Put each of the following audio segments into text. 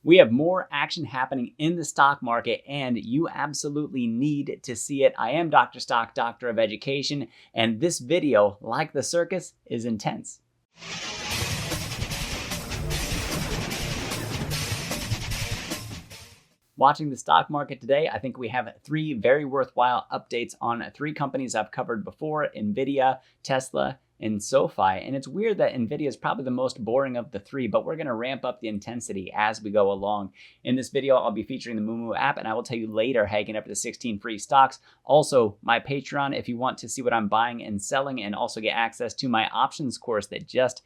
We have more action happening in the stock market, and you absolutely need to see it. I am Dr. Stock, Doctor of Education, and this video, like the circus, is intense. Watching the stock market today, I think we have three very worthwhile updates on three companies I've covered before: Nvidia, Tesla, and SoFi. And it's weird that Nvidia is probably the most boring of the three, but we're going to ramp up the intensity as we go along. In this video, I'll be featuring the MooMoo app, and I will tell you later how you can get up to 16 free stocks. Also, my Patreon, if you want to see what I'm buying and selling, and also get access to my options course that just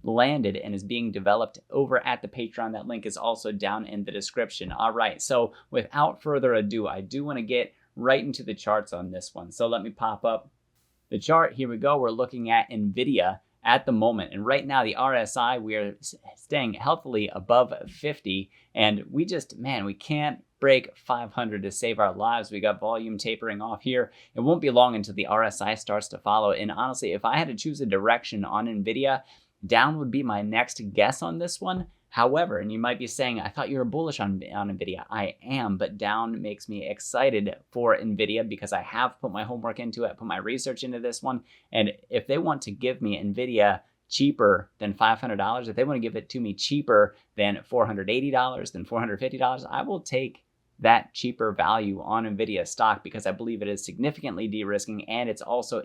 landed and is being developed over at the Patreon. That link is also down in the description. All right, so without further ado, I do want to get right into the charts on this one. So let me pop up the chart. Here we go. We're looking at Nvidia at the moment, and right now the RSI, we are staying healthily above 50, and we can't break 500 to save our lives. We got volume tapering off here. It won't be long until the RSI starts to follow, and honestly, if I had to choose a direction on Nvidia, down would be my next guess on this one. However, and you might be saying, I thought you were bullish on Nvidia. I am, but down makes me excited for Nvidia because I have put my homework into it, put my research into this one. And if they want to give me Nvidia cheaper than $500, if they want to give it to me cheaper than $480, than $450, I will take that cheaper value on Nvidia stock because I believe it is significantly de-risking, and it's also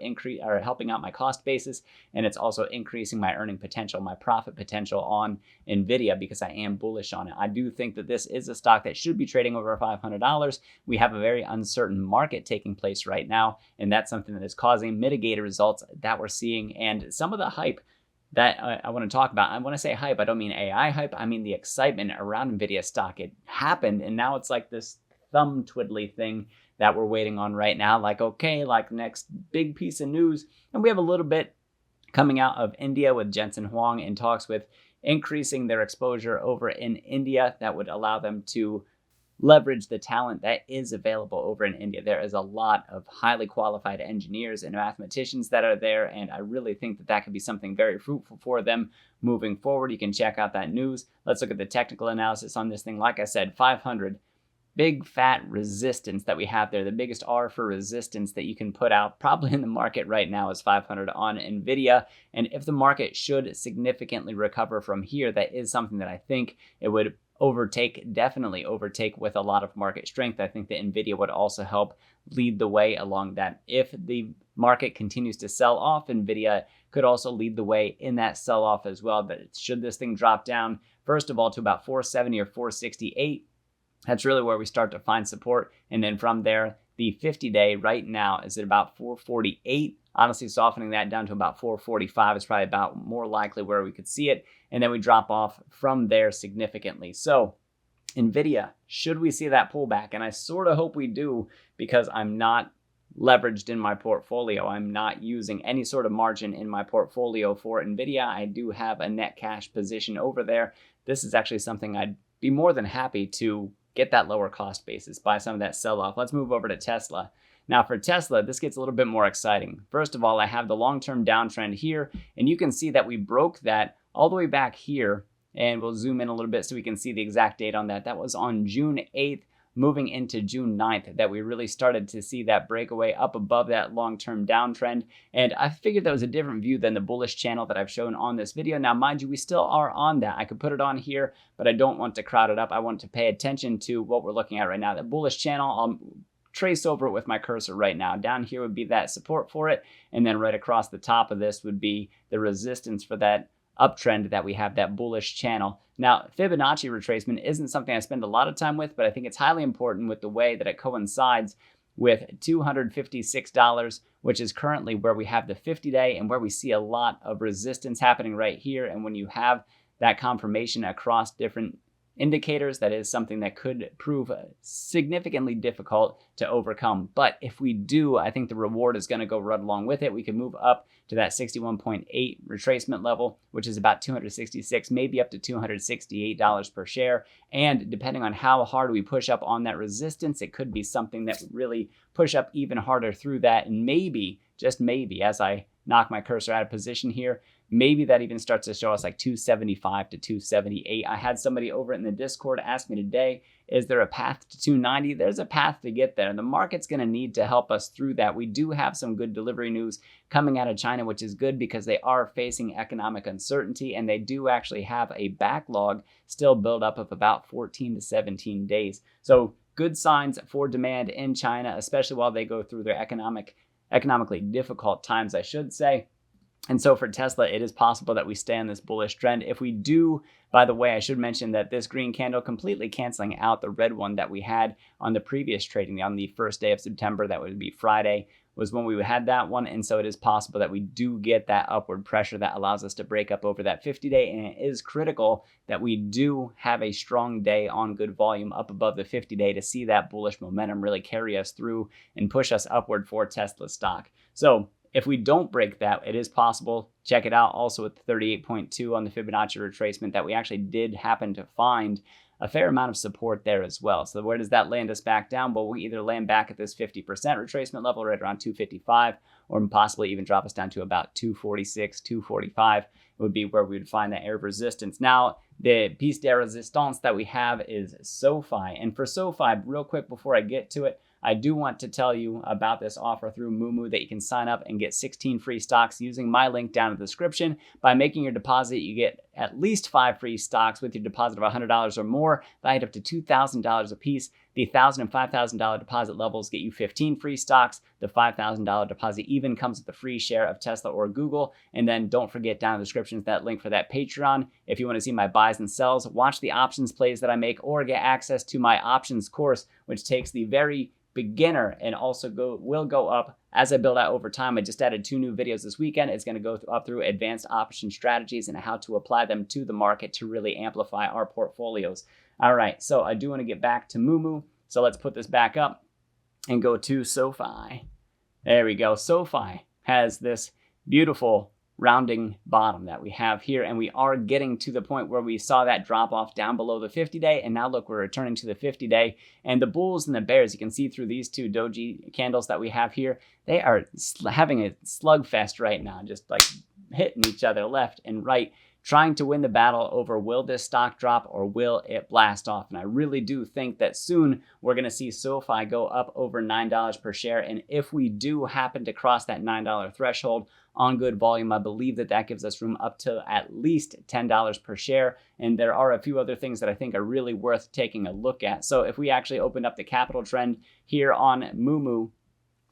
helping out my cost basis, and it's also increasing my earning potential, my profit potential on Nvidia because I am bullish on it. I do think that this is a stock that should be trading over $500. We have a very uncertain market taking place right now, and that's something that is causing mitigated results that we're seeing, and some of the hype that I want to talk about. I want to say hype. I don't mean AI hype. I mean the excitement around Nvidia stock. It happened, and now it's like this thumb twiddly thing that we're waiting on right now. Like, okay, like next big piece of news. And we have a little bit coming out of India with Jensen Huang in talks with increasing their exposure over in India that would allow them to leverage the talent that is available over in India. There is a lot of highly qualified engineers and mathematicians that are there, and I really think that that could be something very fruitful for them moving forward. You can check out that news. Let's look at the technical analysis on this thing. Like I said, 500, big fat resistance that we have there. The biggest R for resistance that you can put out probably in the market right now is 500 on Nvidia. And if the market should significantly recover from here, that is something that I think it would definitely overtake with a lot of market strength. I think that Nvidia would also help lead the way along that. If the market continues to sell off, Nvidia could also lead the way in that sell off as well. But should this thing drop down, first of all, to about 470 or 468, that's really where we start to find support. And then from there, the 50-day right now is at about 448. Honestly, softening that down to about 445 is probably about more likely where we could see it. And then we drop off from there significantly. So Nvidia, should we see that pullback? And I sort of hope we do because I'm not leveraged in my portfolio. I'm not using any sort of margin in my portfolio for Nvidia. I do have a net cash position over there. This is actually something I'd be more than happy to get that lower cost basis, buy some of that sell-off. Let's move over to Tesla. Now for Tesla, this gets a little bit more exciting. First of all, I have the long-term downtrend here, and you can see that we broke that all the way back here, and we'll zoom in a little bit so we can see the exact date on that. That was on June 8th, moving into June 9th, that we really started to see that breakaway up above that long-term downtrend. And I figured that was a different view than the bullish channel that I've shown on this video. Now, mind you, we still are on that. I could put it on here, but I don't want to crowd it up. I want to pay attention to what we're looking at right now. The bullish channel, I'll trace over it with my cursor right now. Down here would be that support for it, and then right across the top of this would be the resistance for that uptrend that we have, that bullish channel. Now, Fibonacci retracement isn't something I spend a lot of time with, but I think it's highly important with the way that it coincides with $256, which is currently where we have the 50-day and where we see a lot of resistance happening right here. And when you have that confirmation across different indicators, that is something that could prove significantly difficult to overcome. But if we do, I think the reward is going to go right along with it. We can move up to that 61.8 retracement level, which is about $266, maybe up to $268 per share. And depending on how hard we push up on that resistance, it could be something that would really push up even harder through that. And maybe, just maybe, as I knock my cursor out of position here, maybe that even starts to show us like 275 to 278. I had somebody over in the Discord ask me today, is there a path to 290? There's a path to get there. The market's going to need to help us through that. We do have some good delivery news coming out of China, which is good because they are facing economic uncertainty, and they do actually have a backlog still built up of about 14 to 17 days. So good signs for demand in China, especially while they go through their economically difficult times, I should say. And so for Tesla, it is possible that we stay on this bullish trend. If we do, by the way, I should mention that this green candle completely canceling out the red one that we had on the previous trading on the first day of September, that would be Friday, was when we had that one. And so it is possible that we do get that upward pressure that allows us to break up over that 50-day. And it is critical that we do have a strong day on good volume up above the 50-day to see that bullish momentum really carry us through and push us upward for Tesla stock. So if we don't break that, it is possible. Check it out also at the 38.2 on the Fibonacci retracement that we actually did happen to find a fair amount of support there as well. So where does that land us back down? Well, we either land back at this 50% retracement level right around 255, or possibly even drop us down to about 246, 245 would be where we would find that area of resistance. Now, the piece de resistance that we have is SoFi. And for SoFi, real quick before I get to it, I do want to tell you about this offer through MooMoo that you can sign up and get 16 free stocks using my link down in the description. By making your deposit, you get at least 5 free stocks with your deposit of $100 or more, valued up to $2,000 a piece. The $1,000 and $5,000 deposit levels get you 15 free stocks. The $5,000 deposit even comes with a free share of Tesla or Google. And then don't forget down in the description is that link for that Patreon. If you want to see my buys and sells, watch the options plays that I make, or get access to my options course, which takes the very beginner and also will go up as I build out over time. I just added 2 new videos this weekend. It's going to go up through advanced option strategies and how to apply them to the market to really amplify our portfolios. All right, so I do want to get back to MooMoo. So let's put this back up and go to SoFi. There we go. SoFi has this beautiful rounding bottom that we have here, and we are getting to the point where we saw that drop off down below the 50-day, and now look, we're returning to the 50-day. And the bulls and the bears, you can see through these 2 doji candles that we have here, they are having a slugfest right now, just like hitting each other left and right, trying to win the battle over will this stock drop or will it blast off. And I really do think that soon we're going to see SoFi go up over $9 per share. And if we do happen to cross that $9 threshold on good volume, I believe that that gives us room up to at least $10 per share. And there are a few other things that I think are really worth taking a look at. So if we actually opened up the capital trend here on MooMoo,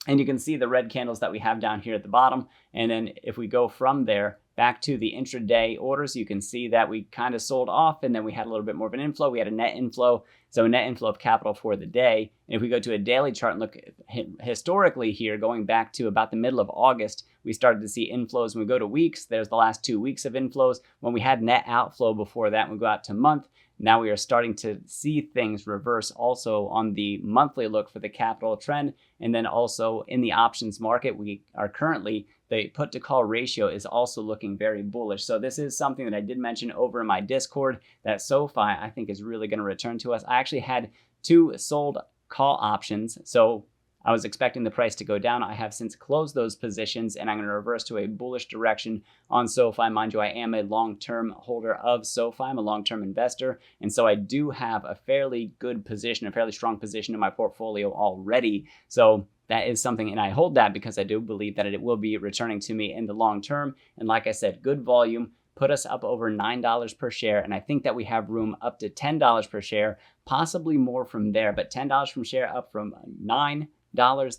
and you can see the red candles that we have down here at the bottom. And then if we go from there back to the intraday orders, you can see that we kind of sold off, and then we had a little bit more of an inflow. We had a net inflow, so a net inflow of capital for the day. And if we go to a daily chart and look historically here, going back to about the middle of August, we started to see inflows. When we go to weeks, there's the last 2 weeks of inflows. When we had net outflow before that, we go out to month. Now we are starting to see things reverse also on the monthly look for the capital trend. And then also in the options market, we are currently, the put to call ratio is also looking very bullish. So this is something that I did mention over in my Discord that SoFi I think is really going to return to us. I actually had 2 sold call options. So I was expecting the price to go down. I have since closed those positions, and I'm going to reverse to a bullish direction on SoFi. Mind you, I am a long-term holder of SoFi. I'm a long-term investor, and so I do have a fairly good position, a fairly strong position in my portfolio already. So that is something, and I hold that because I do believe that it will be returning to me in the long term. And like I said, good volume put us up over $9 per share, and I think that we have room up to $10 per share, possibly more from there, but $10 from share up from $9,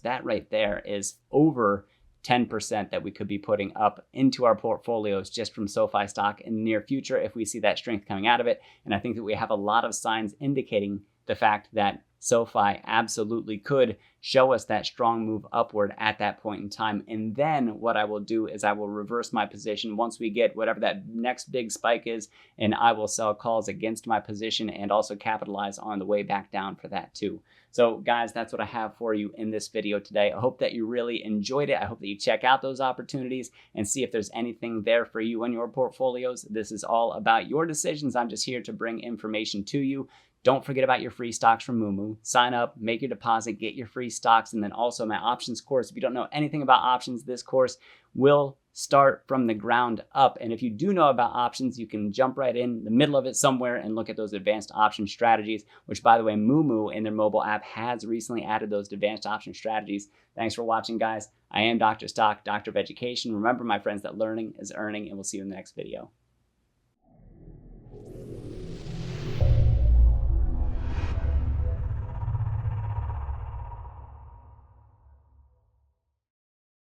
that right there is over 10% that we could be putting up into our portfolios just from SoFi stock in the near future if we see that strength coming out of it. And I think that we have a lot of signs indicating the fact that SoFi absolutely could show us that strong move upward at that point in time. And then what I will do is I will reverse my position once we get whatever that next big spike is, and I will sell calls against my position and also capitalize on the way back down for that too. So guys, that's what I have for you in this video today. I hope that you really enjoyed it. I hope that you check out those opportunities and see if there's anything there for you in your portfolios. This is all about your decisions. I'm just here to bring information to you. Don't forget about your free stocks from MooMoo. Sign up, make your deposit, get your free stocks, and then also my options course. If you don't know anything about options, this course will start from the ground up. And if you do know about options, you can jump right in the middle of it somewhere and look at those advanced option strategies, which, by the way, MooMoo in their mobile app has recently added those advanced option strategies. Thanks for watching, guys. I am Dr. Stock, Doctor of Education. Remember, my friends, that learning is earning, and we'll see you in the next video.